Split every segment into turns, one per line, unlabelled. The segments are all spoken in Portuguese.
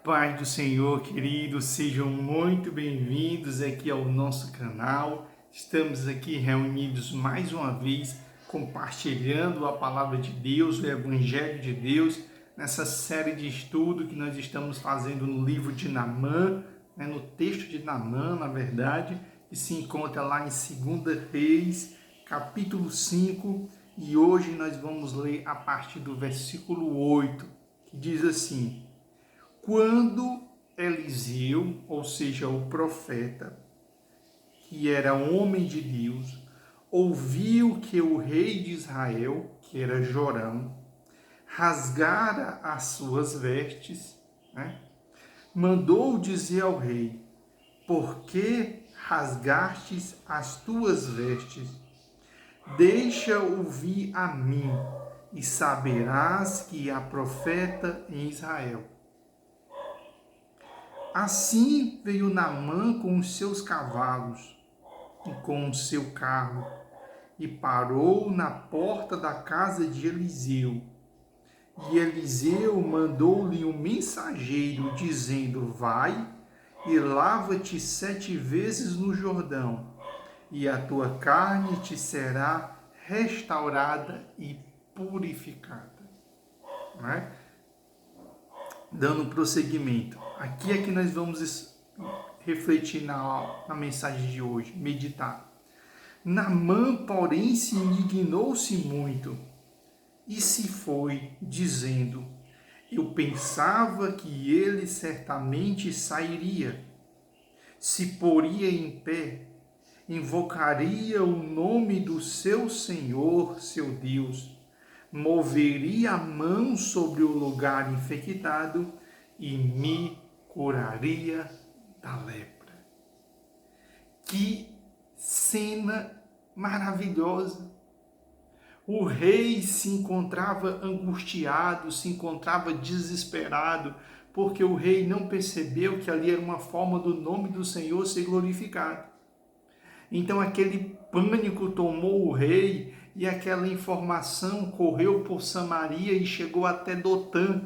Paz do Senhor, queridos, sejam muito bem-vindos aqui ao nosso canal. Estamos aqui reunidos mais uma vez, compartilhando a palavra de Deus, o Evangelho de Deus, nessa série de estudo que nós estamos fazendo no livro de Naamã, no texto de Naamã, na verdade, que se encontra lá em 2 Reis, capítulo 5, e hoje nós vamos ler a partir do versículo 8, que diz assim: quando Eliseu, ou seja, o profeta, que era homem de Deus, ouviu que o rei de Israel, que era Jorão, rasgara as suas vestes, mandou dizer ao rei: por que rasgastes as tuas vestes? Deixa-o vir a mim, e saberás que há profeta em Israel. Assim veio Naamã com os seus cavalos e com o seu carro, e parou na porta da casa de Eliseu. E Eliseu mandou-lhe um mensageiro, dizendo: vai e lava-te 7 vezes no Jordão, e a tua carne te será restaurada e purificada. Não é? Dando prosseguimento, aqui é que nós vamos refletir na mensagem de hoje, meditar. Naamã, porém, se indignou-se muito e se foi, dizendo: eu pensava que ele certamente sairia, se poria em pé, invocaria o nome do seu Senhor, seu Deus, moveria a mão sobre o lugar infectado e me curaria da lepra. Que cena maravilhosa! O rei se encontrava angustiado, se encontrava desesperado, porque o rei não percebeu que ali era uma forma do nome do Senhor ser glorificado. Então aquele pânico tomou o rei e aquela informação correu por Samaria e chegou até Dotã,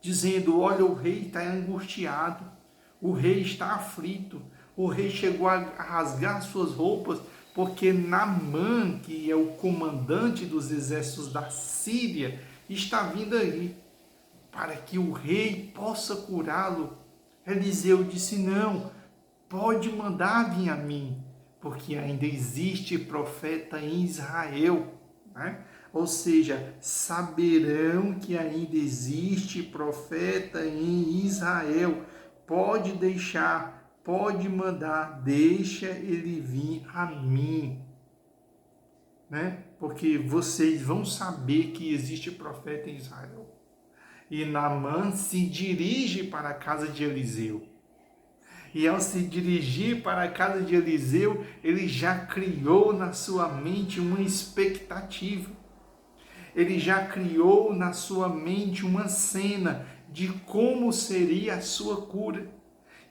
dizendo: olha, o rei está angustiado, o rei está aflito, o rei chegou a rasgar suas roupas, porque Naamã, que é o comandante dos exércitos da Síria, está vindo aí, para que o rei possa curá-lo. Eliseu disse: não, pode mandar vir a mim, porque ainda existe profeta em Israel. Ou seja, saberão que ainda existe profeta em Israel. Pode deixar, pode mandar, deixa ele vir a mim. Porque vocês vão saber que existe profeta em Israel. E Naamã se dirige para a casa de Eliseu. E ao se dirigir para a casa de Eliseu, ele já criou na sua mente uma expectativa. Ele já criou na sua mente uma cena de como seria a sua cura.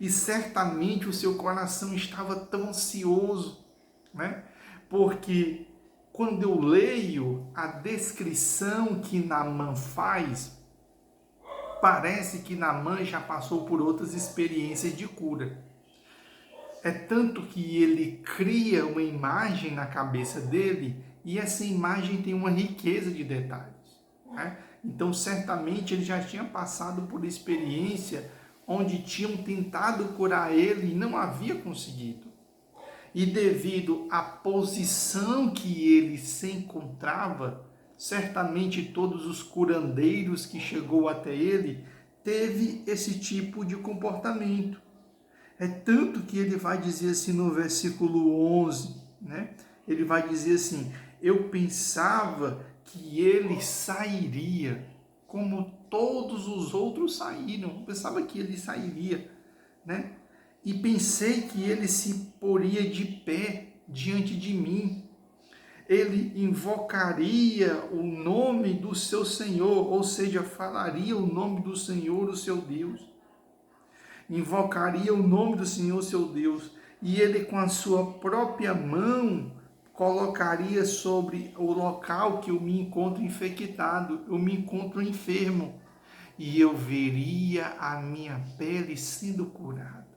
E certamente o seu coração estava tão ansioso, Porque quando eu leio a descrição que Naamã faz, parece que Naamã já passou por outras experiências de cura. É tanto que ele cria uma imagem na cabeça dele e essa imagem tem uma riqueza de detalhes. Então, certamente, ele já tinha passado por experiência onde tinham tentado curar ele e não havia conseguido. E devido à posição que ele se encontrava, certamente todos os curandeiros que chegou até ele teve esse tipo de comportamento. É tanto que ele vai dizer assim no versículo 11, Ele vai dizer assim: eu pensava que ele sairia, como todos os outros saíram. Eu pensava que ele sairia, E pensei que ele se poria de pé diante de mim. Ele invocaria o nome do seu Senhor, ou seja, falaria o nome do Senhor, o seu Deus. Invocaria o nome do Senhor, seu Deus, e ele com a sua própria mão colocaria sobre o local que eu me encontro infectado, eu me encontro enfermo. e eu veria a minha pele sendo curada.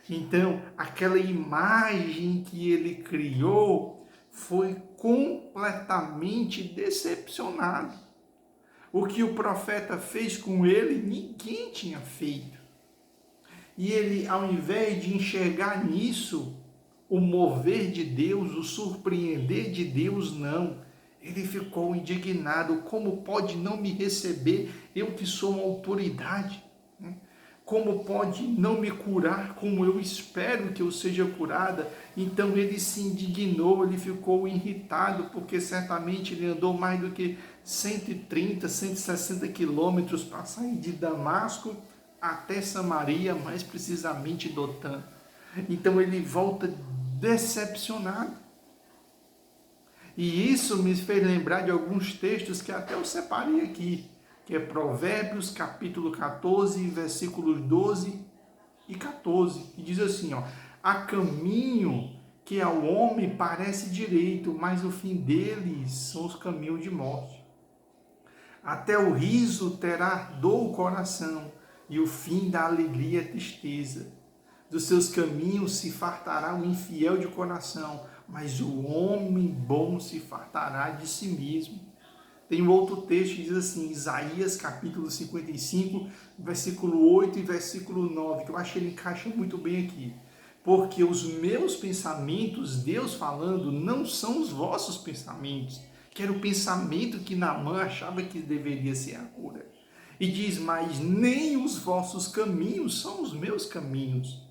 Então, aquela imagem que ele criou foi completamente decepcionado. O que o profeta fez com ele, ninguém tinha feito. E ele, ao invés de enxergar nisso o mover de Deus, o surpreender de Deus, não. Ele ficou indignado. Como pode não me receber, eu que sou uma autoridade? Como pode não me curar como eu espero que eu seja curada? Então ele se indignou, ele ficou irritado, porque certamente ele andou mais do que 130, 160 quilômetros para sair de Damasco até Samaria, mais precisamente Dotã. Então ele volta decepcionado. E isso me fez lembrar de alguns textos que até eu separei aqui, que é Provérbios, capítulo 14, versículos 12 e 14, que diz assim, ó: há caminho que ao homem parece direito, mas o fim deles são os caminhos de morte. Até o riso terá dor o coração, e o fim da alegria é tristeza. Dos seus caminhos se fartará o infiel de coração, mas o homem bom se fartará de si mesmo. Tem um outro texto que diz assim, Isaías capítulo 55, versículo 8 e versículo 9, que eu acho que ele encaixa muito bem aqui. Porque os meus pensamentos, Deus falando, não são os vossos pensamentos, que era o pensamento que Naamã achava que deveria ser a cura. E diz, mas nem os vossos caminhos são os meus caminhos.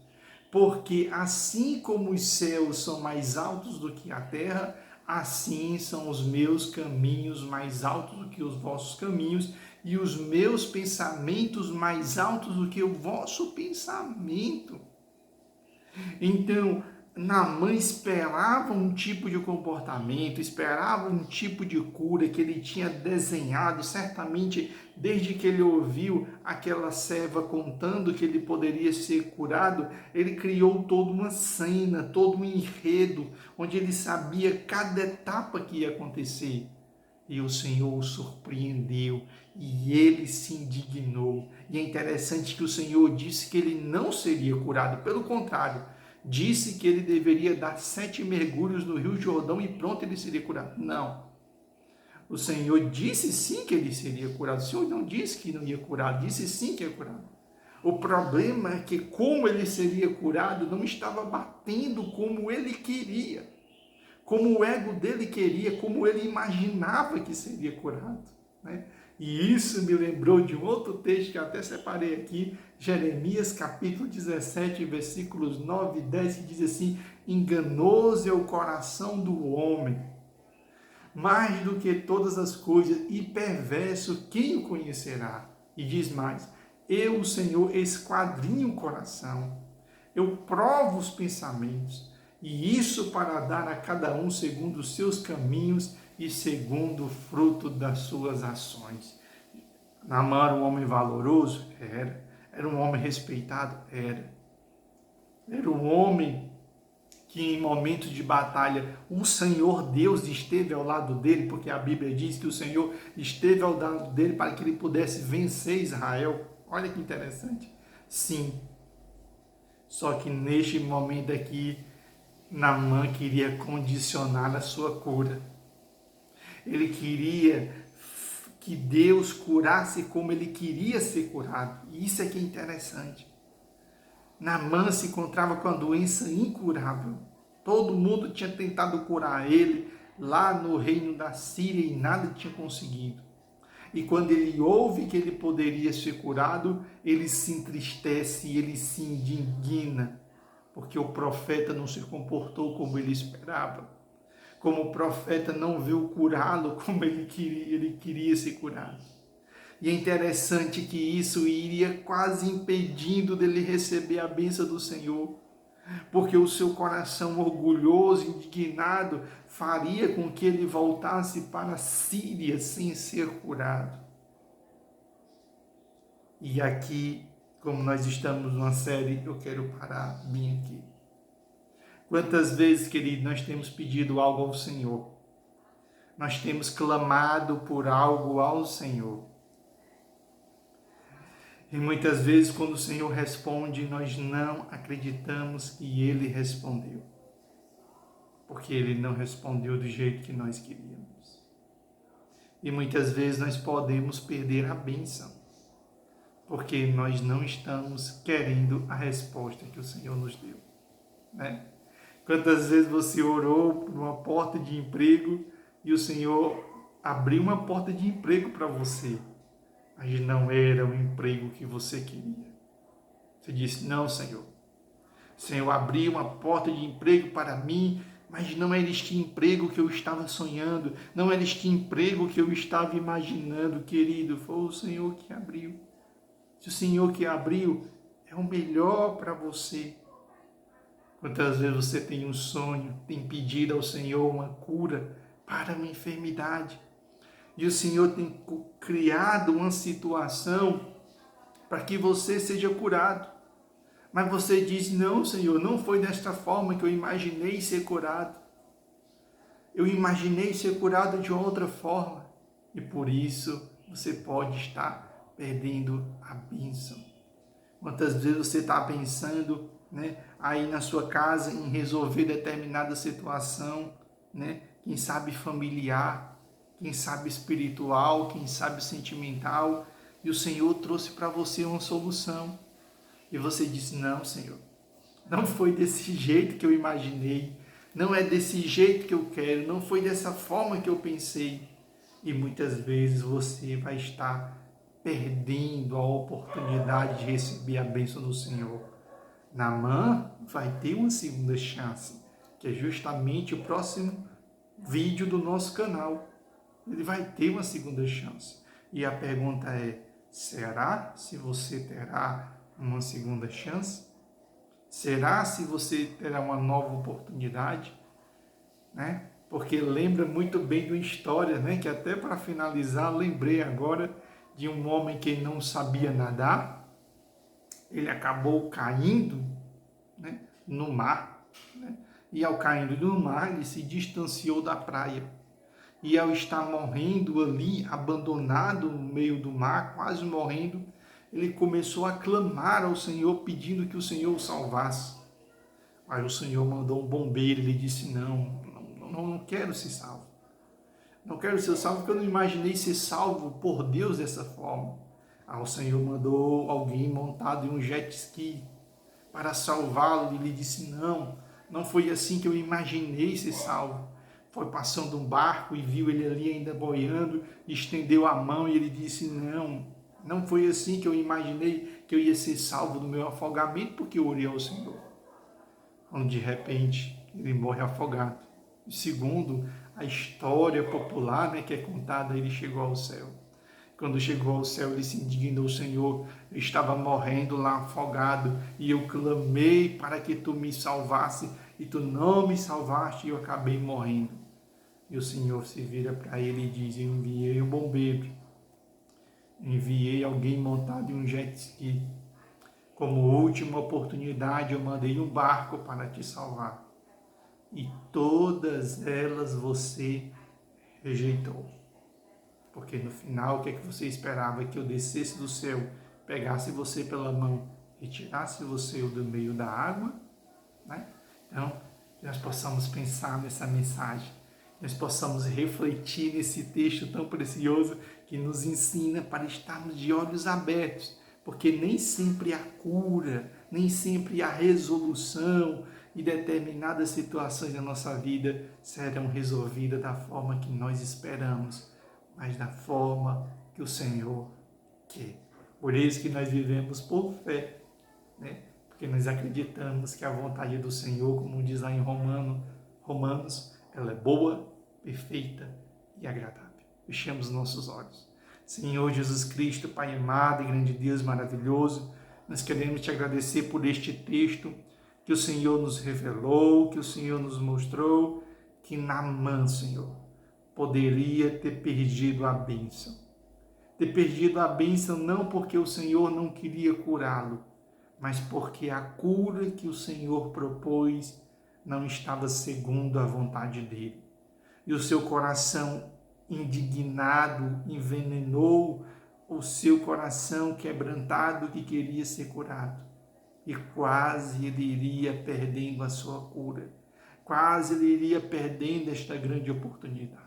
Porque assim como os céus são mais altos do que a terra, assim são os meus caminhos mais altos do que os vossos caminhos, e os meus pensamentos mais altos do que o vosso pensamento. Então, Naamã esperava um tipo de comportamento, esperava um tipo de cura que ele tinha desenhado, certamente desde que ele ouviu aquela serva contando que ele poderia ser curado, ele criou toda uma cena, todo um enredo, onde ele sabia cada etapa que ia acontecer. E o Senhor o surpreendeu e ele se indignou. E é interessante que o Senhor disse que ele não seria curado, pelo contrário, disse que ele deveria dar 7 mergulhos no Rio Jordão e pronto, ele seria curado. Não. O Senhor disse sim que ele seria curado. O Senhor não disse que não ia curar, disse sim que ia curado. O problema é que como ele seria curado não estava batendo como ele queria, como o ego dele queria, como ele imaginava que seria curado, né? E isso me lembrou de um outro texto que eu até separei aqui, Jeremias capítulo 17, versículos 9 e 10, que diz assim, enganoso é o coração do homem, mais do que todas as coisas, e perverso, quem o conhecerá? E diz mais, eu, o Senhor, esquadrinho o coração, eu provo os pensamentos, e isso para dar a cada um segundo os seus caminhos e segundo o fruto das suas ações. Naamã era um homem valoroso? Era um homem respeitado? Era um homem que em momentos de batalha o Senhor Deus esteve ao lado dele, porque a Bíblia diz que o Senhor esteve ao lado dele para que ele pudesse vencer Israel. Olha que interessante. Sim. Só que neste momento aqui, Naamã queria condicionar a sua cura. Ele queria que Deus curasse como ele queria ser curado. E isso é que é interessante. Naamã se encontrava com a doença incurável. Todo mundo tinha tentado curar ele lá no reino da Síria e nada tinha conseguido. E quando ele ouve que ele poderia ser curado, ele se entristece, ele se indigna, porque o profeta não se comportou como ele esperava. Como o profeta não viu curá-lo como ele queria ser curado. E é interessante que isso iria quase impedindo dele receber a bênção do Senhor, porque o seu coração orgulhoso, indignado, faria com que ele voltasse para a Síria sem ser curado. E aqui, como nós estamos numa série, eu quero parar bem aqui. Quantas vezes, querido, nós temos pedido algo ao Senhor? Nós temos clamado por algo ao Senhor. E muitas vezes, quando o Senhor responde, nós não acreditamos que Ele respondeu, porque Ele não respondeu do jeito que nós queríamos. E muitas vezes nós podemos perder a bênção, porque nós não estamos querendo a resposta que o Senhor nos deu, né? Quantas vezes você orou por uma porta de emprego e o Senhor abriu uma porta de emprego para você, mas não era o emprego que você queria. Você disse, não, Senhor. O Senhor abriu uma porta de emprego para mim, mas não era este emprego que eu estava sonhando, não era este emprego que eu estava imaginando, querido. Foi o Senhor que abriu. Se o Senhor que abriu, é o melhor para você. Quantas vezes você tem um sonho, tem pedido ao Senhor uma cura para uma enfermidade, e o Senhor tem criado uma situação para que você seja curado. Mas você diz, não, Senhor, não foi desta forma que eu imaginei ser curado. Eu imaginei ser curado de outra forma. E por isso você pode estar perdendo a bênção. Quantas vezes você está pensando, né, aí na sua casa em resolver determinada situação, né, quem sabe familiar, quem sabe espiritual, quem sabe sentimental, e o Senhor trouxe para você uma solução. E você disse, não, Senhor, não foi desse jeito que eu imaginei, não é desse jeito que eu quero, não foi dessa forma que eu pensei. E muitas vezes você vai estar perdendo a oportunidade de receber a bênção do Senhor. Naamã vai ter uma segunda chance, que é justamente o próximo vídeo do nosso canal. Ele vai ter uma segunda chance. E a pergunta é, será se você terá uma segunda chance? Será se você terá uma nova oportunidade? Né? Porque lembra muito bem de uma história, né? Que até para finalizar, lembrei agora de um homem que não sabia nadar. Ele acabou caindo, né, no mar, né? E ao caindo no mar, ele se distanciou da praia. E ao estar morrendo ali, abandonado no meio do mar, quase morrendo, ele começou a clamar ao Senhor, pedindo que o Senhor o salvasse. Mas o Senhor mandou um bombeiro, ele disse, não quero ser salvo. Não quero ser salvo porque eu não imaginei ser salvo por Deus dessa forma. O Senhor mandou alguém montado em um jet ski para salvá-lo. Ele disse, não foi assim que eu imaginei ser salvo. Foi passando um barco e viu ele ali ainda boiando, estendeu a mão e ele disse, não foi assim que eu imaginei que eu ia ser salvo do meu afogamento, porque eu orei ao Senhor. Quando de repente ele morre afogado. Segundo a história popular, né, que é contada, ele chegou ao céu. Quando chegou ao céu, ele se indignou, Senhor, eu estava morrendo lá afogado e eu clamei para que tu me salvasse e tu não me salvaste e eu acabei morrendo. E o Senhor se vira para ele e diz, eu enviei um bombeiro, enviei alguém montado em um jet ski. Como última oportunidade, eu mandei um barco para te salvar. E todas elas você rejeitou. Porque no final, o que é que você esperava? Que eu descesse do céu, pegasse você pela mão e tirasse você do meio da água? Né? Então, que nós possamos pensar nessa mensagem, nós possamos refletir nesse texto tão precioso que nos ensina para estarmos de olhos abertos, porque nem sempre a cura, nem sempre a resolução e determinadas situações da nossa vida serão resolvidas da forma que nós esperamos, mas da forma que o Senhor quer. Por isso que nós vivemos por fé, né? Porque nós acreditamos que a vontade do Senhor, como diz lá em Romanos, ela é boa, perfeita e agradável. Fechemos nossos olhos. Senhor Jesus Cristo, Pai amado e grande Deus maravilhoso, nós queremos te agradecer por este texto que o Senhor nos revelou, que o Senhor nos mostrou, que Naamã, Senhor, poderia ter perdido a bênção. Ter perdido a bênção não porque o Senhor não queria curá-lo, mas porque a cura que o Senhor propôs não estava segundo a vontade dele. E o seu coração indignado envenenou o seu coração quebrantado que queria ser curado. E quase ele iria perdendo a sua cura. Quase ele iria perdendo esta grande oportunidade.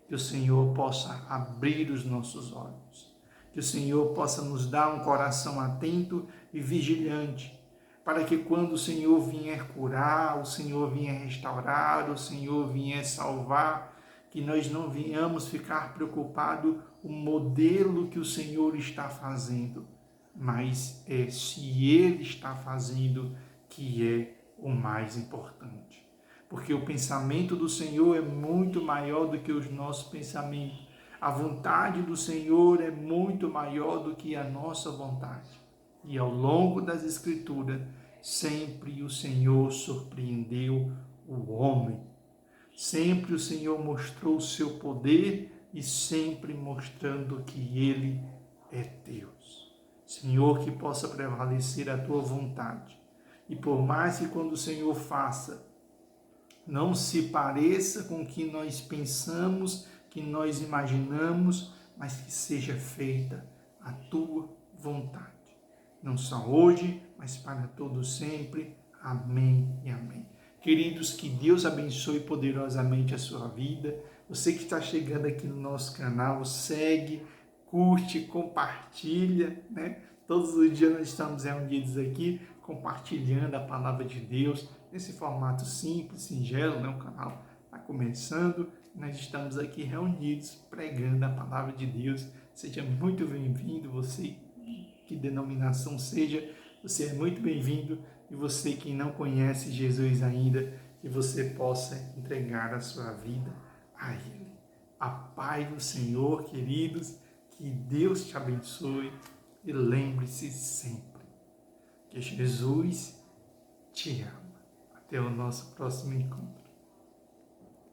Que o Senhor possa abrir os nossos olhos. Que o Senhor possa nos dar um coração atento e vigilante, para que quando o Senhor vier curar, o Senhor vier restaurar, o Senhor vier salvar, que nós não venhamos ficar preocupados com o modelo que o Senhor está fazendo, mas é se Ele está fazendo que é o mais importante. Porque o pensamento do Senhor é muito maior do que os nossos pensamentos. A vontade do Senhor é muito maior do que a nossa vontade. E ao longo das Escrituras, sempre o Senhor surpreendeu o homem. Sempre o Senhor mostrou o seu poder e sempre mostrando que Ele é Deus. Senhor, que possa prevalecer a Tua vontade. E por mais que quando o Senhor faça, não se pareça com o que nós pensamos, que nós imaginamos, mas que seja feita a Tua vontade. Não só hoje, mas para todo sempre. Amém e amém. Queridos, que Deus abençoe poderosamente a sua vida. Você que está chegando aqui no nosso canal, segue, curte, compartilha, né? Todos os dias nós estamos reunidos aqui, compartilhando a palavra de Deus, nesse formato simples, singelo, né? O canal está começando, nós estamos aqui reunidos, pregando a palavra de Deus. Seja muito bem-vindo, você, que denominação seja, você é muito bem-vindo. E você que não conhece Jesus ainda, que você possa entregar a sua vida a Ele. A paz do Senhor, queridos, que Deus te abençoe e lembre-se sempre que Jesus te ama. Até o nosso próximo encontro.